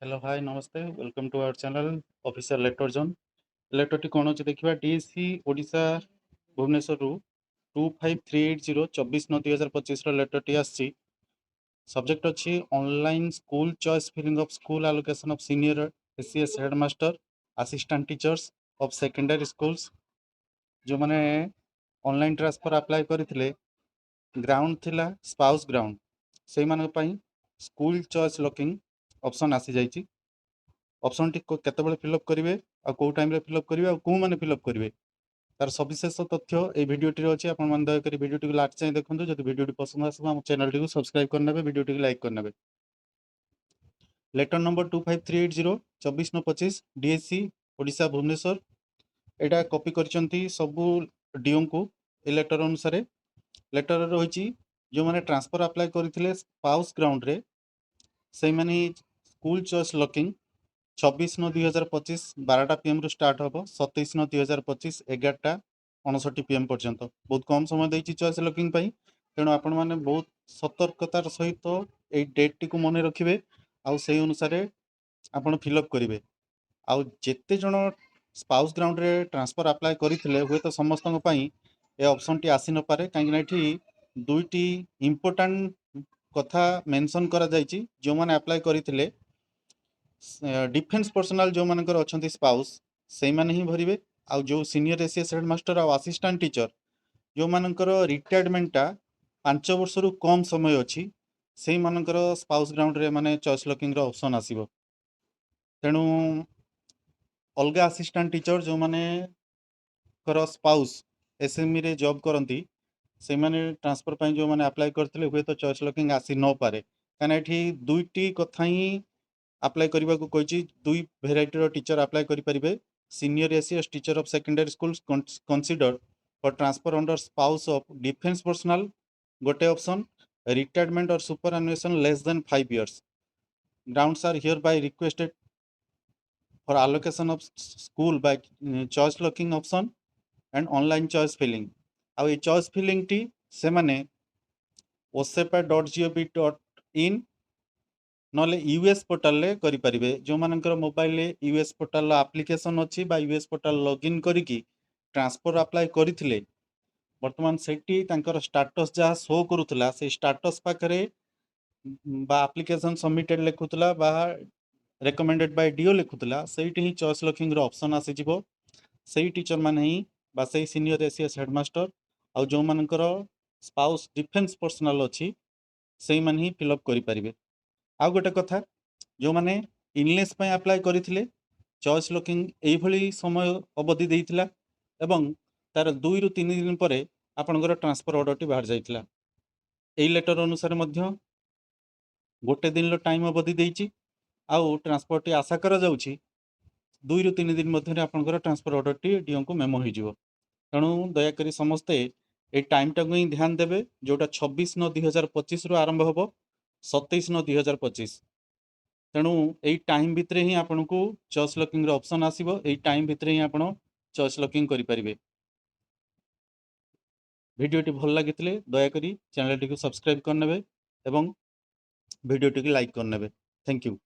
Hello hi नमस्ते welcome to our channel official letter जोन लेटरटी कौन अच्छे देखा डीएससी ओडिशा भुवनेश्वर रु 25380 24/9/2025 लेटरटी आसी सब्जेक्ट अच्छी online school choice filling of school allocation of senior एसीएस headmaster assistant teachers of secondary schools जो मैंने ऑनलाइन ट्रांसफर अप्लाई करते ग्राउंड थिला स्पाउस ग्राउंड से स्कूल चॉइस लॉकिंग ऑप्शन आसी जाइए ऑप्शन टी केतबेले फिलअप करेंगे आउ टाइम फिलअप करेंगे आउ कौ मैंने फिलअप करेंगे तार सविशेष तथ्य ये भिडियोटी अच्छे आप दयाकोरी भिडियोटी लास्ट जाए देखो जब भिडियोटी पसंद आसो आम चैनल टी सब्सक्राइब करने भिडियोटी लाइक करने letter number 25380 24/9/25 DSC Odisha Bhubaneswar यहाँ कॉपी कर सबू डीओ को ए लेटर अनुसार लेटर रही जो मैंने ट्रांसफर अप्लाई करते स्पाउस ग्राउंड रे से मैंने स्कूल चॉइस लॉकिंग 26/9/2025 12टा PM रु स्टार्ट हम 27/9/2025 11टा 59 PM पर्यंत बहुत कम समय देती चॉइस लॉकिंग तेणु आपण मैंने बहुत सतर्कतार सहित ये डेट टी मन रखिए आउ से अनुसार आपण फिलअप करेंगे आउ जेते जन स्पाउस ग्राउंड रे ट्रांसफर अप्लाई करते हुए तो समस्त ये ऑप्शन टी आसी न पारे कहीं दुईटी इंपोर्टेंट कथा मेंशन करा जायछि जो माने अप्लाई करथिले डिफेन्स पर्सनाल जो मानकर अच्छा स्पाउस से मैंने ही भरवे आउ जो सीनियर एसीएस हेडमास्टर आउ असिस्टेंट टीचर जो मानकर रिटायरमेंटा 5 वर्ष रु कम समय अच्छी से मानकर स्पाउस ग्राउंड रे माने चॉइस लॉकिंग रो ऑप्शन आसीबो तेणु अलग असिस्टेंट टीचर जो माने कर स्पाउस एसएमई रे जॉब करती से माने ट्रांसफर पाई जो माने अप्लाई करथिले हुए तो चॉइस लॉकिंग आसी न पारे काना एठी दुईटी कथा ही अप्लाई करने को कही दुई भेराइटर टीचर अप्लाई करेंगे senior ACS teacher of secondary school consider for transfer under spouse of defence personnel गोटे ऑप्शन रिटायरमेंट और superannuation less than 5 years grounds are hereby requested for allocation of school by choice locking option and online choice filling आउ ये choice filling T से माने osepa.gov.in नले US portal रे करि परिबे जो मानकर मोबाइल रे यूएस पोर्टाल एप्लिकेशन अछि बा यूएस पोर्टाल लॉगिन करिकी ट्रांसफर अप्लाई करिथिले वर्तमान सेठी तांकर स्टेटस जहा शो करूतला से स्टेटस पाखरे बा एप्लिकेशन सबमिटेड लेखुतला बा रेकमेंडेड बाय डीओ लेखुतला सेठी ही चॉइस लॉकिंग रो ऑप्शन आसी जिवो सेही टीचर माने ही बा सेही सीनियर एसीएस हेडमास्टर आ जो मानकर स्पाउस डिफेन्स पर्सनल अछि सेही माने ही फिल अप करि परिबे आउ गोटे कथा जो मैंने इनलेस अप्लाई करते चॉइस लॉकिंग यही समय अवधि देता एवं तार 2 ରୁ 3 दिन पर आपणकर ट्रांसफर ऑर्डर टी बाहर जाइए यही लेटर अनुसार गोटे दिन टाइम अवधि देती आउ ट्रांसफर टी आशा करा 2 ରୁ 3 दिन मध्य आपणकर ट्रांसफर ऑर्डर टी डीओ को मेमो हो तेणु दयाकोरी समस्ते ये टाइम टाक ही ध्यान देवे जोटा 26/9/2025 रु आरंभ हम 27/9/2025 तेणु यही टाइम भितर ही आपन को चॉइस लॉकिंग ऑप्शन आसीबो यही टाइम भितर ही आपन चॉइस लॉकिंग करि परिबे वीडियोटी भल लागितले दया करी चैनल टी को सब्सक्राइब करनेबे एवं वीडियोटी को लाइक करनेबे थैंक यू।